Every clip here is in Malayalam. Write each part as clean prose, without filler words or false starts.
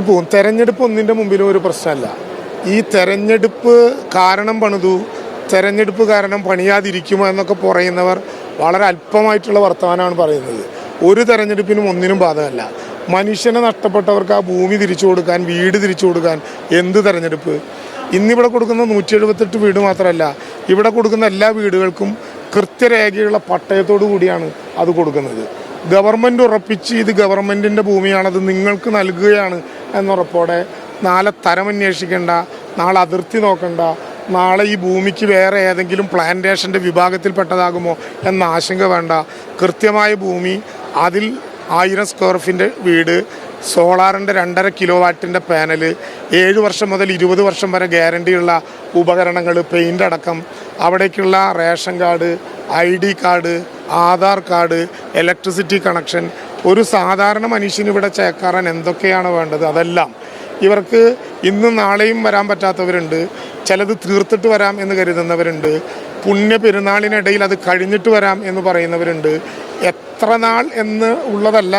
പോകും. തെരഞ്ഞെടുപ്പ് ഒന്നിൻ്റെ മുമ്പിലും ഒരു പ്രശ്നമല്ല. ഈ തെരഞ്ഞെടുപ്പ് കാരണം പണിതു, തെരഞ്ഞെടുപ്പ് കാരണം പണിയാതിരിക്കുമോ എന്നൊക്കെ പറയുന്നവർ വളരെ അല്പമായിട്ടുള്ള വർത്തമാനമാണ് പറയുന്നത്. ഒരു തെരഞ്ഞെടുപ്പിനും ഒന്നിനും ബാധകമല്ല. മനുഷ്യനെ നഷ്ടപ്പെട്ടവർക്ക് ആ ഭൂമി തിരിച്ചു കൊടുക്കാൻ, വീട് തിരിച്ചു കൊടുക്കാൻ എന്ത് തെരഞ്ഞെടുപ്പ്? ഇന്നിവിടെ കൊടുക്കുന്ന 178 വീട് മാത്രമല്ല, ഇവിടെ കൊടുക്കുന്ന എല്ലാ വീടുകൾക്കും കൃത്യരേഖയുള്ള പട്ടയത്തോടു കൂടിയാണ് അത് കൊടുക്കുന്നത്. ഗവൺമെൻറ് ഉറപ്പിച്ച് ഇത് ഗവൺമെൻറ്റിൻ്റെ ഭൂമിയാണത് നിങ്ങൾക്ക് നൽകുകയാണ് എന്നുറപ്പോടെ നാളെ തരമന്വേഷിക്കേണ്ട, നാളെ അതിർത്തി നോക്കണ്ട, നാളെ ഈ ഭൂമിക്ക് വേറെ ഏതെങ്കിലും പ്ലാന്റേഷൻ്റെ വിഭാഗത്തിൽപ്പെട്ടതാകുമോ എന്ന ആശങ്ക വേണ്ട. കൃത്യമായ ഭൂമി, അതിൽ 1000 സ്ക്വയർ ഫീറ്റ് വീട്, സോളാറിൻ്റെ 2.5 കിലോവാട്ടിൻ്റെ പാനൽ, 7 വർഷം മുതൽ 20 വർഷം വരെ ഗ്യാരണ്ടിയുള്ള ഉപകരണങ്ങൾ, പെയിൻ്റ് അടക്കം, അവിടേക്കുള്ള ration card, ID card, Aadhaar card, electricity connection. ഒരു സാധാരണ മനുഷ്യന് ഇവിടെ ചേക്കാറാൻ എന്തൊക്കെയാണ് വേണ്ടത് അതെല്ലാം ഇവർക്ക് ഇന്നും നാളെയും വരാൻ പറ്റാത്തവരുണ്ട്. ചിലത് തീർത്തിട്ട് വരാം എന്ന് കരുതുന്നവരുണ്ട്. പുണ്യ പെരുന്നാളിനിടയിൽ അത് കഴിഞ്ഞിട്ട് വരാം എന്ന് പറയുന്നവരുണ്ട്. എത്ര നാൾ എന്ന് ഉള്ളതല്ല,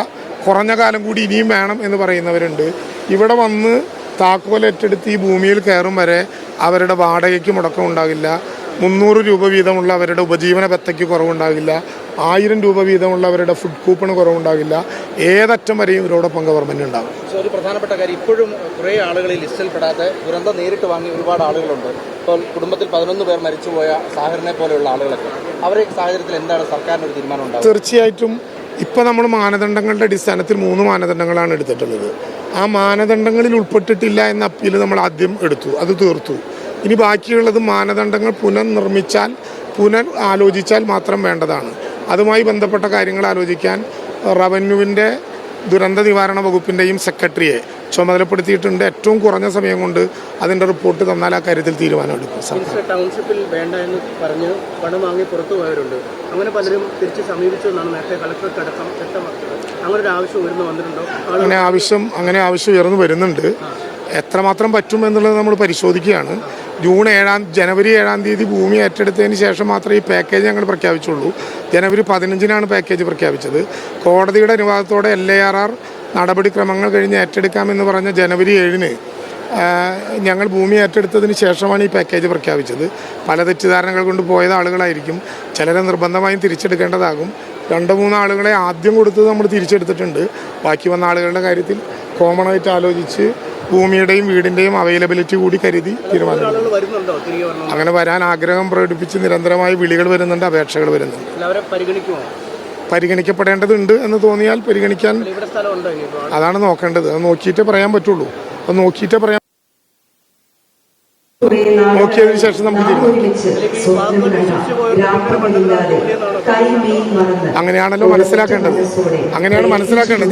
കുറഞ്ഞ കാലം കൂടി ഇനിയും വേണം എന്ന് പറയുന്നവരുണ്ട്. ഇവിടെ വന്ന് താക്കോലേറ്റെടുത്ത് ഈ ഭൂമിയിൽ കയറും വരെ അവരുടെ വാടകയ്ക്ക് മുടക്കം ഉണ്ടാകില്ല. 300 രൂപ വീതമുള്ള അവരുടെ ഉപജീവന ഭത്തയ്ക്ക് കുറവുണ്ടാകില്ല. 1000 രൂപ വീതമുള്ള അവരുടെ ഫുഡ് കൂപ്പണ് കുറവുണ്ടാകില്ല. ഏതറ്റം വരെയും ഇവരോടൊപ്പം ഗവൺമെൻറ് ഉണ്ടാകും. ഒരു പ്രധാനപ്പെട്ട കാര്യം, ഇപ്പോഴും കുറേ ആളുകൾ ഈ ലിസ്റ്റിൽപ്പെടാത്ത ദുരന്തം നേരിട്ട് വാങ്ങി ഒരുപാട് ആളുകളുണ്ട്. ഇപ്പോൾ കുടുംബത്തിൽ 11 പേർ മരിച്ചുപോയ സാഹറിനെ പോലെയുള്ള ആളുകളൊക്കെ, അവരുടെ സാഹചര്യത്തിൽ എന്താണ് സർക്കാരിന് ഒരു തീരുമാനം ഉണ്ടാകും? തീർച്ചയായിട്ടും ഇപ്പോൾ നമ്മൾ മാനദണ്ഡങ്ങളുടെ അടിസ്ഥാനത്തിൽ 3 മാനദണ്ഡങ്ങളാണ് എടുത്തിട്ടുള്ളത്. ആ മാനദണ്ഡങ്ങളിൽ ഉൾപ്പെട്ടിട്ടില്ല എന്ന അപ്പീൽ നമ്മൾ ആദ്യം എടുത്തു, അത് തീർത്തു. ഇനി ബാക്കിയുള്ളത് മാനദണ്ഡങ്ങൾ പുനർനിർമ്മിച്ചാൽ, ആലോചിച്ചാൽ മാത്രം വേണ്ടതാണ്. അതുമായി ബന്ധപ്പെട്ട കാര്യങ്ങൾ ആലോചിക്കാൻ റവന്യൂവിൻ്റെ ദുരന്ത നിവാരണ വകുപ്പിൻ്റെയും സെക്രട്ടറിയെ ചുമതലപ്പെടുത്തിയിട്ടുണ്ട്. ഏറ്റവും കുറഞ്ഞ സമയം കൊണ്ട് അതിൻ്റെ റിപ്പോർട്ട് തന്നാൽ ആ കാര്യത്തിൽ തീരുമാനമെടുക്കും. ടൗൺഷിപ്പിൽ വേണ്ട എന്ന് പറഞ്ഞ് പണം വാങ്ങി പുറത്തു പോയവരുണ്ട്. അങ്ങനെ പലരും തിരിച്ച് സമീപിച്ചു എന്നാണ് നേരത്തെ കളക്ടർക്ക് അടക്കം വ്യക്തമാക്കിയത്. അങ്ങനെ ഒരു ആവശ്യം ഉയർന്നു വന്നിട്ടുണ്ടോ? അങ്ങനെ ആവശ്യം ഉയർന്നു വരുന്നുണ്ട്. എത്രമാത്രം പറ്റും എന്നുള്ളത് നമ്മൾ പരിശോധിക്കുകയാണ്. ജനുവരി 7-ാം തീയതി ഭൂമി ഏറ്റെടുത്തതിന് ശേഷം മാത്രമേ ഈ പാക്കേജ് ഞങ്ങൾ പ്രഖ്യാപിച്ചുള്ളൂ. ജനുവരി 15-നാണ് പാക്കേജ് പ്രഖ്യാപിച്ചത്. കോടതിയുടെ അനുവാദത്തോടെ LARR നടപടിക്രമങ്ങൾ കഴിഞ്ഞ് ഏറ്റെടുക്കാമെന്ന് പറഞ്ഞ ജനുവരി 7-ന് ഞങ്ങൾ ഭൂമി ഏറ്റെടുത്തതിന് ശേഷമാണ് ഈ പാക്കേജ് പ്രഖ്യാപിച്ചത്. പല തെറ്റിദ്ധാരണകൾ കൊണ്ട് പോയത് ആളുകളായിരിക്കും. ചിലരെ നിർബന്ധമായും തിരിച്ചെടുക്കേണ്ടതാകും. 2-3 ആളുകളെ ആദ്യം കൊടുത്തത് നമ്മൾ തിരിച്ചെടുത്തിട്ടുണ്ട്. ബാക്കി വന്ന ആളുകളുടെ കാര്യത്തിൽ കോമൺ ആയിട്ട് ആലോചിച്ച് ഭൂമിയുടെയും വീടിൻ്റെയും അവൈലബിലിറ്റി കൂടി കരുതി തീരുമാനിക്കും. അങ്ങനെ വരാൻ ആഗ്രഹം പ്രകടിപ്പിച്ച് നിരന്തരമായി വിളികൾ വരുന്നുണ്ട്, അപേക്ഷകൾ വരുന്നുണ്ട്. പരിഗണിക്കപ്പെടേണ്ടതുണ്ട് എന്ന് തോന്നിയാൽ പരിഗണിക്കാൻ അതാണ് നോക്കേണ്ടത്. അത് നോക്കിയിട്ടേ പറയാൻ പറ്റുള്ളൂ. അത് നോക്കിയതിനു ശേഷം നമുക്ക് അങ്ങനെയാണല്ലോ മനസ്സിലാക്കേണ്ടത്.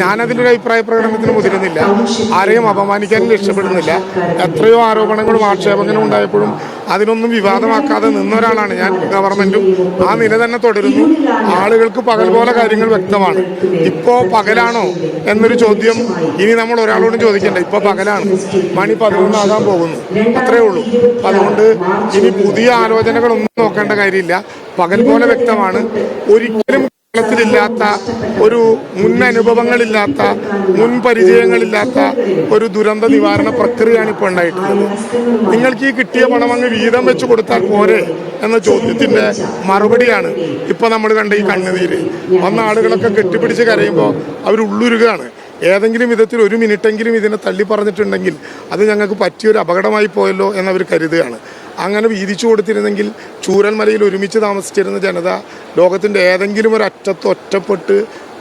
ഞാനതിലൊരു അഭിപ്രായ പ്രകടനത്തിന് മുതിരുന്നില്ല. ആരെയും അപമാനിക്കാനും രക്ഷപ്പെടുന്നില്ല. എത്രയോ ആരോപണങ്ങളും ആക്ഷേപങ്ങളും ഉണ്ടായപ്പോഴും അതിനൊന്നും വിവാദമാക്കാതെ നിന്ന ഒരാളാണ് ഞാൻ. ഗവൺമെന്റും ആ നില തന്നെ തുടരുന്നു. ആളുകൾക്ക് പകൽ പോലെ കാര്യങ്ങൾ വ്യക്തമാണ്. ഇപ്പോൾ പകലാണോ എന്നൊരു ചോദ്യം ഇനി നമ്മൾ ഒരാളോടും ചോദിക്കേണ്ട. ഇപ്പോൾ പകലാണ്, മണി 11 ആകാൻ പോകുന്നു, അത്രയേ ഉള്ളൂ. അതുകൊണ്ട് ഇനി പുതിയ ആലോചനകളൊന്നും നോക്കേണ്ട കാര്യമില്ല. പകൽ പോലെ വ്യക്തമാണ്. ഒരിക്കലും കേരളത്തിലില്ലാത്ത, ഒരു മുൻ അനുഭവങ്ങളില്ലാത്ത, മുൻ പരിചയങ്ങളില്ലാത്ത ഒരു ദുരന്ത നിവാരണ പ്രക്രിയയാണ് ഇപ്പോൾ ഉണ്ടായിട്ടുള്ളത്. നിങ്ങൾക്ക് ഈ കിട്ടിയ പണം അങ്ങ് വീതം വെച്ച് കൊടുത്താൽ പോരെ എന്ന ചോദ്യത്തിൻ്റെ മറുപടിയാണ് ഇപ്പോൾ നമ്മൾ കണ്ട ഈ കണ്ണുനീര്. വന്ന ആളുകളൊക്കെ കെട്ടിപ്പിടിച്ച് കരയുമ്പോൾ അവർ ഉള്ളുരുകയാണ്. ഏതെങ്കിലും വിധത്തിൽ 1 മിനിറ്റെങ്കിലും ഇതിനെ തള്ളി പറഞ്ഞിട്ടുണ്ടെങ്കിൽ അത് ഞങ്ങൾക്ക് പറ്റിയൊരു അപകടമായി പോയല്ലോ എന്നവർ കരുതുകയാണ്. അങ്ങനെ വീതിച്ചു കൊടുത്തിരുന്നെങ്കിൽ ചൂരൽമലയിൽ ഒരുമിച്ച് താമസിച്ചിരുന്ന ജനത ലോകത്തിൻ്റെ ഏതെങ്കിലും ഒരു അറ്റത്ത് ഒറ്റപ്പെട്ട്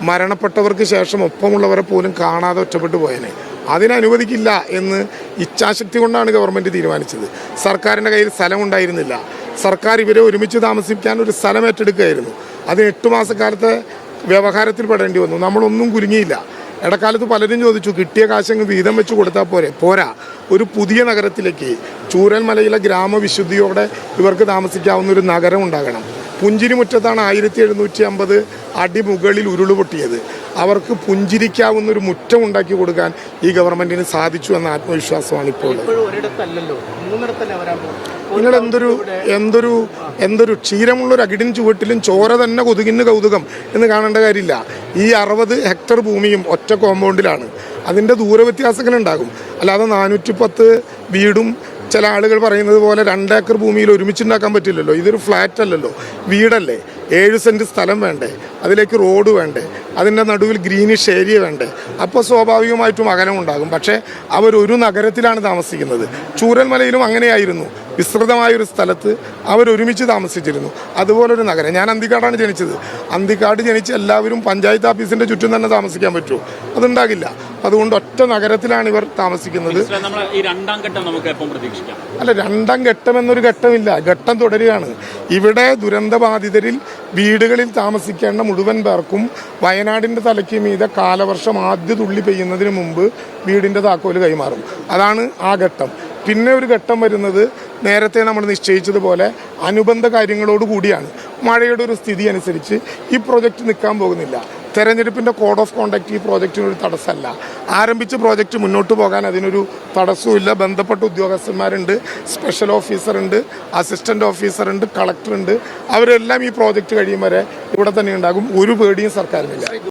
മരണപ്പെട്ടവർക്ക് ശേഷം ഒപ്പമുള്ളവരെ പോലും കാണാതെ ഒറ്റപ്പെട്ടു പോയനെ. അതിനനുവദിക്കില്ല എന്ന് ഇച്ഛാശക്തി കൊണ്ടാണ് ഗവൺമെൻറ് തീരുമാനിച്ചത്. സർക്കാരിൻ്റെ കയ്യിൽ സ്ഥലമുണ്ടായിരുന്നില്ല. സർക്കാർ ഇവരെ ഒരുമിച്ച് താമസിക്കാൻ ഒരു സ്ഥലം ഏറ്റെടുക്കുകയായിരുന്നു. അത് 8 മാസക്കാലത്തെ വ്യവഹാരത്തിൽ പെടേണ്ടി വന്നു. നമ്മളൊന്നും കുലുങ്ങിയില്ല. ഇടക്കാലത്ത് പലരും ചോദിച്ചു, കിട്ടിയ കാശങ്ങ് വീതം വെച്ച് കൊടുത്താൽ പോരാ, ഒരു പുതിയ നഗരത്തിലേക്ക് ചൂരൽമലയിലെ ഗ്രാമവിശുദ്ധിയോടെ ഇവർക്ക് താമസിക്കാവുന്ന ഒരു നഗരം ഉണ്ടാകണം. പുഞ്ചിരിമുറ്റത്താണ് 1750 അടി മുകളിൽ ഉരുളുപൊട്ടിയത്. അവർക്ക് പുഞ്ചിരിക്കാവുന്ന ഒരു മുറ്റം ഉണ്ടാക്കി കൊടുക്കാൻ ഈ ഗവൺമെന്റിന് സാധിച്ചു എന്ന ആത്മവിശ്വാസമാണ് ഇപ്പോൾ. നിങ്ങൾ എന്തൊരു ക്ഷീരമുള്ളൊരു അകിടിൻ ചുവട്ടിലും ചോര തന്നെ കൊതുകിന് കൗതുകം എന്ന് കാണേണ്ട കാര്യമില്ല. ഈ 60 ഹെക്ടർ ഭൂമിയും ഒറ്റ കോമ്പൗണ്ടിലാണ്. അതിൻ്റെ ദൂരവ്യത്യാസങ്ങളുണ്ടാകും. അല്ലാതെ 410 വീടും ചില ആളുകൾ പറയുന്നത് പോലെ 2 ഏക്കർ ഭൂമിയിൽ ഒരുമിച്ചുണ്ടാക്കാൻ പറ്റില്ലല്ലോ. ഇതൊരു ഫ്ലാറ്റ് അല്ലല്ലോ, വീടല്ലേ. 7 സെൻറ്റ് സ്ഥലം വേണ്ടേ, അതിലേക്ക് റോഡ് വേണ്ടേ, അതിൻ്റെ നടുവിൽ ഗ്രീനിഷ് ഏരിയ വേണ്ടേ. അപ്പോൾ സ്വാഭാവികമായിട്ടും അകലം ഉണ്ടാകും. പക്ഷേ അവരൊരു നഗരത്തിലാണ് താമസിക്കുന്നത്. ചൂരൽമലയിലും അങ്ങനെയായിരുന്നു. വിസ്തൃതമായൊരു സ്ഥലത്ത് അവരൊരുമിച്ച് താമസിച്ചിരുന്നു. അതുപോലൊരു നഗരം. ഞാൻ അന്തിക്കാടാണ് ജനിച്ചത്. അന്തിക്കാട് ജനിച്ച് എല്ലാവരും പഞ്ചായത്ത് ഓഫീസിൻ്റെ ചുറ്റും തന്നെ താമസിക്കാൻ പറ്റുമോ? അതുണ്ടാകില്ല. അതുകൊണ്ട് ഒറ്റ നഗരത്തിലാണ് ഇവർ താമസിക്കുന്നത്. ഈ രണ്ടാം ഘട്ടം നമുക്ക് എപ്പം പ്രതീക്ഷിക്കാം? അല്ല, രണ്ടാം ഘട്ടം എന്നൊരു ഘട്ടമില്ല, ഘട്ടം തുടരുകയാണ്. ഇവിടെ ദുരന്തബാധിതരിൽ വീടുകളിൽ താമസിക്കേണ്ട മുഴുവൻ പേർക്കും വയനാടിൻ്റെ തലയ്ക്ക് മീതെ കാലവർഷം ആദ്യ തുള്ളി പെയ്യുന്നതിന് മുമ്പ് വീടിൻ്റെ താക്കോല് കൈമാറും. അതാണ് ആ ഘട്ടം. പിന്നെ ഒരു ഘട്ടം വരുന്നത് നേരത്തെ നമ്മൾ നിശ്ചയിച്ചതുപോലെ അനുബന്ധ കാര്യങ്ങളോട് കൂടിയാണ്. മഴയുടെ ഒരു സ്ഥിതി അനുസരിച്ച് ഈ പ്രോജക്റ്റ് നിൽക്കാൻ പോകുന്നില്ല. തെരഞ്ഞെടുപ്പിൻ്റെ കോഡ് ഓഫ് കോണ്ടക്റ്റ് ഈ പ്രോജക്റ്റിനൊരു തടസ്സമല്ല. ആരംഭിച്ച പ്രോജക്റ്റ് മുന്നോട്ട് പോകാൻ അതിനൊരു തടസ്സവുമില്ല. ബന്ധപ്പെട്ട ഉദ്യോഗസ്ഥന്മാരുണ്ട്, സ്പെഷ്യൽ ഓഫീസറുണ്ട്, അസിസ്റ്റൻ്റ് ഓഫീസറുണ്ട്, കളക്ടറുണ്ട്. അവരെല്ലാം ഈ പ്രോജക്റ്റ് കഴിയും വരെ ഇവിടെ തന്നെ ഉണ്ടാകും. ഒരു പേടിയും സർക്കാരിനില്ല.